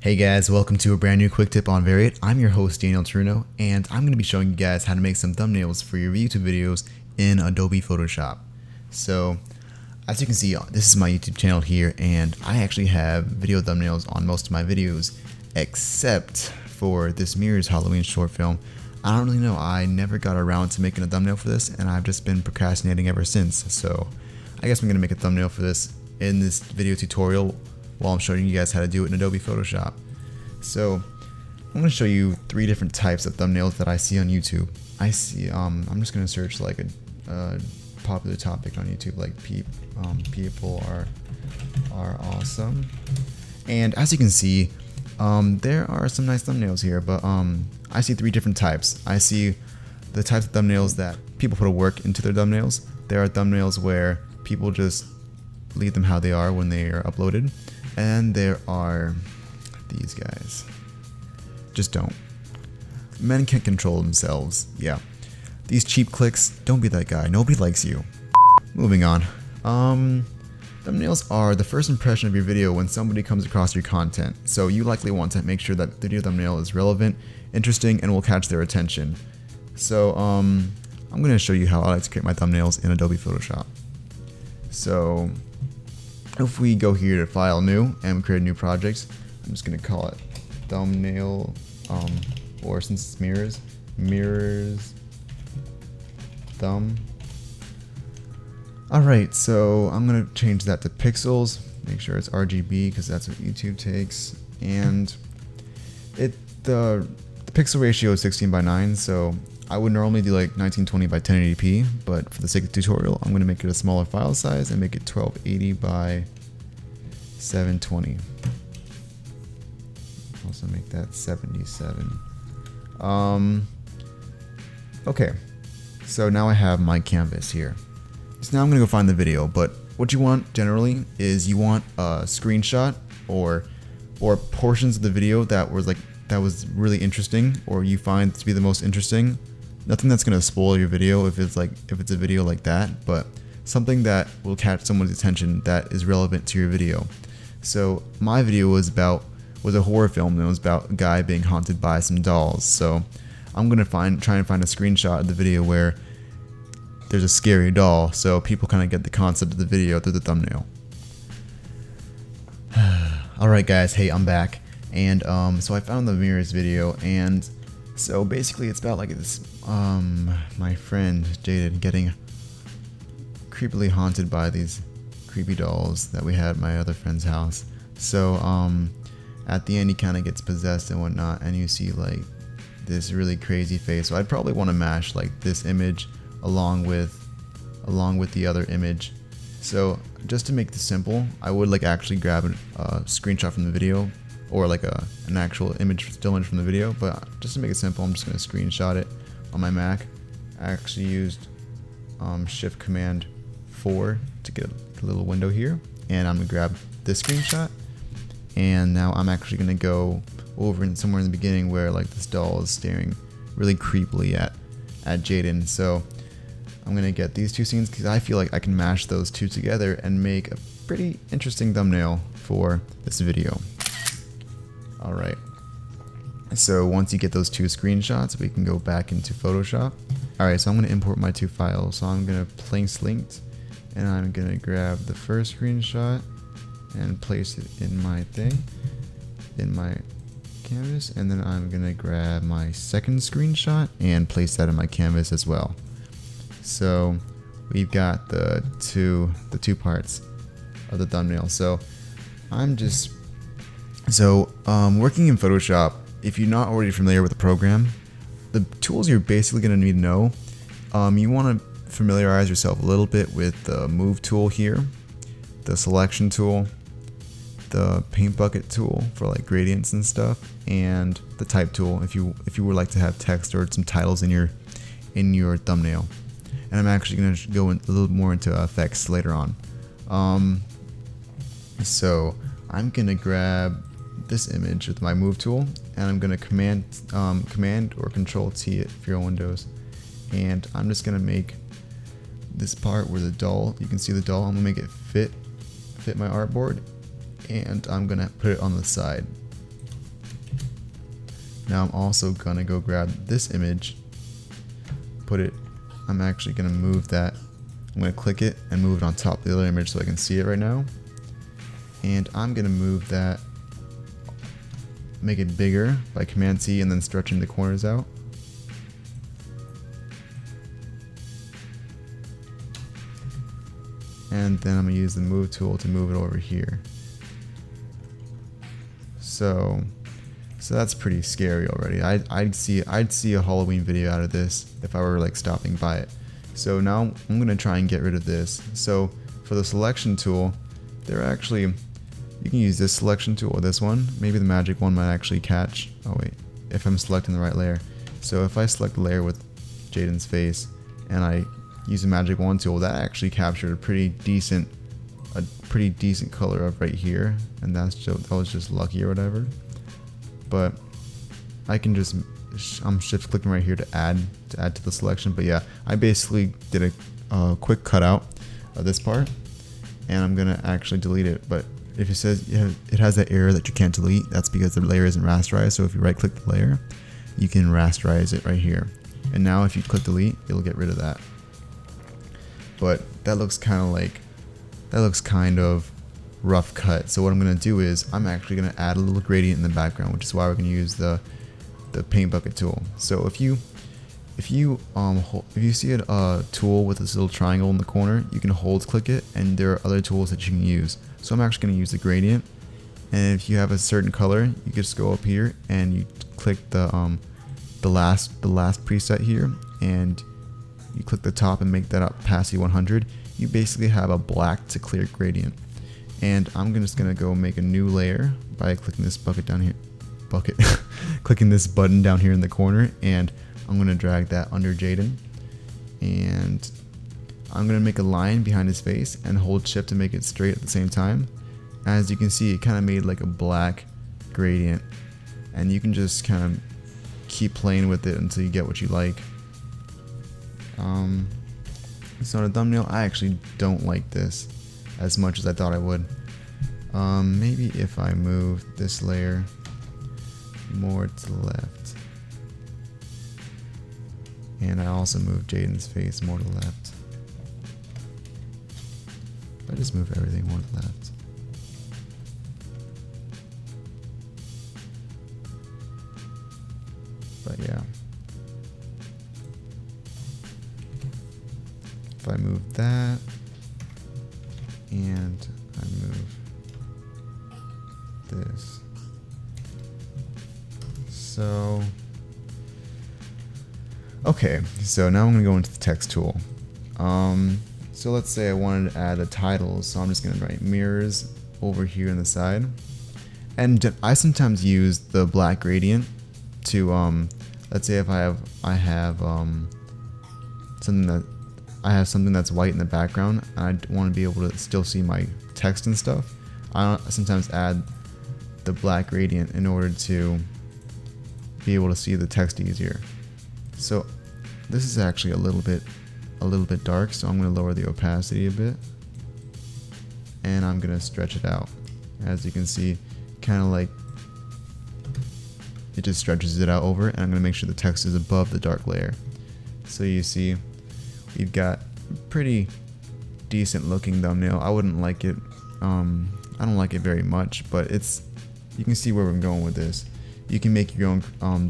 Hey guys, welcome to a brand new quick tip on Variate. I'm your host Daniel Truno, and I'm going to be showing you guys how to make some thumbnails for your YouTube videos in Adobe Photoshop. So, as you can see, this is my YouTube channel here, and I actually have video thumbnails on most of my videos, except for this Mirrors Halloween short film. I don't really know, I never got around to making a thumbnail for this, and I've just been procrastinating ever since. So, I guess I'm going to make a thumbnail for this in this video tutorial while I'm showing you guys how to do it in Adobe Photoshop. So I'm going to show you 3 different types of thumbnails that I see on YouTube. I'm just going to search like a popular topic on YouTube, like people are awesome. And as you can see, there are some nice thumbnails here, but I see 3 different types. I see the types of thumbnails that people put a work into their thumbnails. There are thumbnails where people just leave them how they are when they are uploaded. And there are these guys. Just don't. Men can't control themselves. Yeah. These cheap clicks, don't be that guy. Nobody likes you. Moving on. Thumbnails are the first impression of your video when somebody comes across your content. So you likely want to make sure that the video thumbnail is relevant, interesting, and will catch their attention. So I'm going to show you how I like to create my thumbnails in Adobe Photoshop. So if we go here to File, New, and create a new project, I'm just going to call it thumbnail, or since it's mirrors thumb. Alright, so I'm going to change that to pixels, make sure it's RGB because that's what YouTube takes, and the pixel ratio is 16:9, so I would normally do like 1920 by 1080p, but for the sake of the tutorial, I'm going to make it a smaller file size and make it 1280 by 720. Also make that 77. Okay, so now I have my canvas here. So now I'm going to go find the video, but what you want generally is you want a screenshot or portions of the video that was really interesting, or you find to be the most interesting. Nothing that's going to spoil your video if it's a video like that, but something that will catch someone's attention that is relevant to your video. So my video was a horror film, and it was about a guy being haunted by some dolls. So I'm going to try and find a screenshot of the video where there's a scary doll, so people kind of get the concept of the video through the thumbnail. Alright guys, hey, I'm back. And so I found the Mirrors video, and so basically it's about like this my friend Jaden getting creepily haunted by these creepy dolls that we had at my other friend's house. So at the end he kind of gets possessed and whatnot, and you see like this really crazy face. So I'd probably want to mash like this image along with the other image. So just to make this simple, I would like actually grab a screenshot from the video, or like an actual still image from the video, but just to make it simple, I'm just going to screenshot it on my Mac. I actually used Shift Command 4 to get a little window here, and I'm going to grab this screenshot, and now I'm actually going to go over somewhere in the beginning where like this doll is staring really creepily at Jaden. So I'm going to get these 2 scenes because I feel like I can mash those 2 together and make a pretty interesting thumbnail for this video. Alright, so once you get those 2 screenshots, we can go back into Photoshop. Alright, so I'm going to import my 2 files. So I'm going to place linked, and I'm going to grab the first screenshot and place it in my canvas, and then I'm going to grab my second screenshot and place that in my canvas as well. So we've got the two parts of the thumbnail. So working in Photoshop, if you're not already familiar with the program, the tools you're basically going to need to know, you want to familiarize yourself a little bit with the Move tool here, the Selection tool, the Paint Bucket tool for like gradients and stuff, and the Type tool if you would like to have text or some titles in your thumbnail. And I'm actually going to go a little more into effects later on. So I'm going to grab this image with my Move tool, and I'm going to command or Control T it if you're on Windows, and I'm just going to make this part where the doll, you can see the doll, I'm going to make it fit my artboard, and I'm going to put it on the side. Now I'm also gonna go grab this image, I'm actually gonna move that. I'm gonna click it and move it on top of the other image so I can see it right now. And I'm gonna move that, make it bigger by Command C and then stretching the corners out. And then I'm gonna use the move tool to move it over here. So that's pretty scary already. I'd see a Halloween video out of this if I were like stopping by it. So now I'm gonna try and get rid of this. So for the selection tool, you can use this selection tool or this one. Maybe the magic one might actually catch. Oh wait, if I'm selecting the right layer. So if I select the layer with Jaden's face and I use the magic wand tool, that actually captured a pretty decent color of right here, and that was just lucky or whatever. But I can just, I'm shift clicking right here to add to the selection. But yeah, I basically did a quick cutout of this part, and I'm gonna actually delete it. But if it says it has that error that you can't delete, that's because the layer isn't rasterized. So if you right click the layer, you can rasterize it right here. And now if you click delete, it'll get rid of that. But that looks kind of rough cut. So what I'm gonna do is I'm actually gonna add a little gradient in the background, which is why we're gonna use the paint bucket tool. So if you see a tool with this little triangle in the corner, you can hold click it, and there are other tools that you can use. So I'm actually gonna use the gradient, and if you have a certain color, you can just go up here and you click the last preset here, and you click the top and make that opacity 100. You basically have a black to clear gradient. And I'm just gonna go make a new layer by clicking this clicking this button down here in the corner, and I'm gonna drag that under Jaden, and I'm gonna make a line behind his face and hold shift to make it straight at the same time. As you can see, it kind of made like a black gradient, and you can just kind of keep playing with it until you get what you like. So in a thumbnail, I actually don't like this as much as I thought I would. Maybe if I move this layer more to the left, and I also move Jaden's face more to the left. I just move everything more to the left. But yeah. If I move that, and I move this. So, okay, so now I'm gonna go into the text tool. So let's say I wanted to add a title, so I'm just gonna write mirrors over here on the side. And I sometimes use the black gradient to, let's say if I have something that's white in the background, and I want to be able to still see my text and stuff. I sometimes add the black gradient in order to be able to see the text easier. So this is actually a little bit dark, so I'm going to lower the opacity a bit, and I'm going to stretch it out. As you can see, kind of like it just stretches it out over, and I'm going to make sure the text is above the dark layer. So you see, we've got pretty decent looking thumbnail. I wouldn't like it. I don't like it very much, but you can see where I'm going with this. You can make your own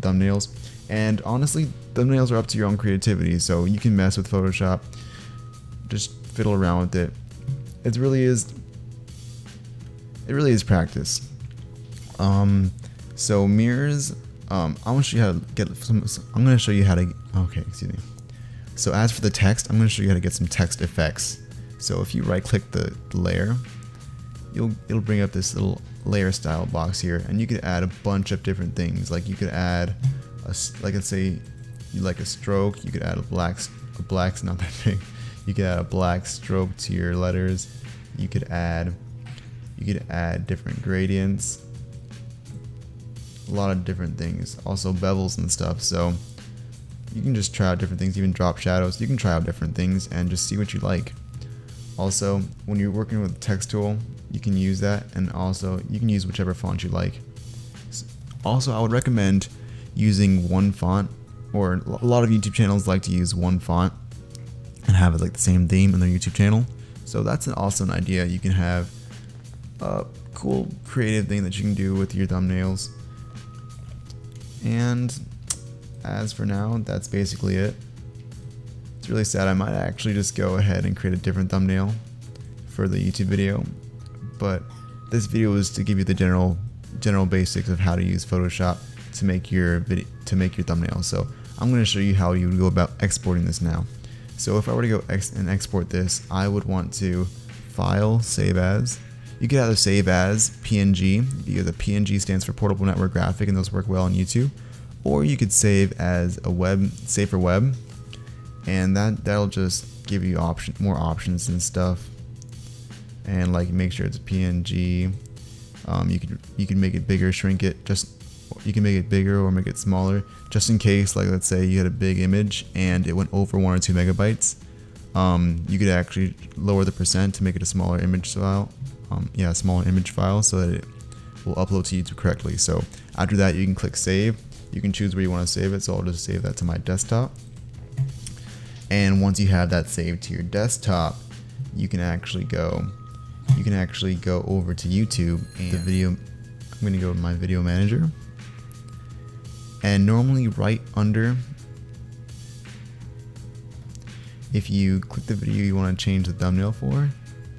thumbnails, and honestly, thumbnails are up to your own creativity. So you can mess with Photoshop, just fiddle around with it. It really is practice. So mirrors. I'm gonna show you how to get some. I'm gonna show you how to. Okay, excuse me. So as for the text, I'm going to show you how to get some text effects. So if you right click the layer, it'll bring up this little layer style box here, and you could add a bunch of different things. Like you could add like let's say you like a stroke, you could add a black's not that big. You could add a black stroke to your letters. You could add different gradients, a lot of different things. Also bevels and stuff. So you can just try out different things, even drop shadows. You can try out different things and just see what you like. Also, when you're working with the text tool, you can use that, and also you can use whichever font you like. Also, I would recommend using one font, or a lot of YouTube channels like to use one font and have it like the same theme in their YouTube channel. So that's an awesome idea. You can have a cool creative thing that you can do with your thumbnails. And as for now, that's basically it. It's really sad. I might actually just go ahead and create a different thumbnail for the YouTube video, but this video is to give you the general basics of how to use Photoshop to make your thumbnail. So I'm going to show you how you would go about exporting this now. So if I were to go and export this, I would want to File, Save As. You could either save as PNG, because the PNG stands for Portable Network Graphic, and those work well on YouTube, or you could save as a save for web, and that'll just give you more options and stuff, and like make sure it's a PNG. You can make it bigger, shrink it, you can make it bigger or make it smaller, just in case, like let's say you had a big image and it went over 1 or 2 megabytes. You could actually lower the percent to make it a smaller image file. Smaller image file, so that it will upload to YouTube correctly. So after that, you can click save. You can choose where you want to save it, so I'll just save that to my desktop. And once you have that saved to your desktop, you can actually go over to YouTube and the video. I'm going to go to my video manager, and normally right under, if you click the video you want to change the thumbnail for,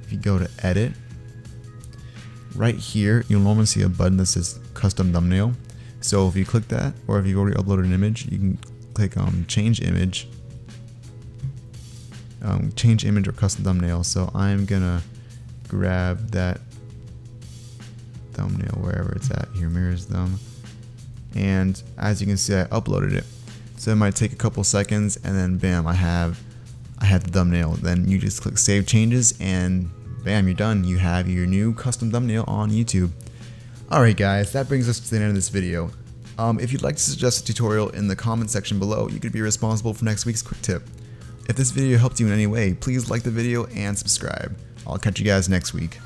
if you go to edit, right here you'll normally see a button that says custom thumbnail. So if you click that, or if you've already uploaded an image, you can click change image or custom thumbnail. So I'm gonna grab that thumbnail wherever it's at here, mirrors them, and as you can see, I uploaded it. So it might take a couple seconds, and then bam, I have the thumbnail. Then you just click save changes, and bam, you're done. You have your new custom thumbnail on YouTube. Alright guys, that brings us to the end of this video. If you'd like to suggest a tutorial in the comment section below, you could be responsible for next week's quick tip. If this video helped you in any way, please like the video and subscribe. I'll catch you guys next week.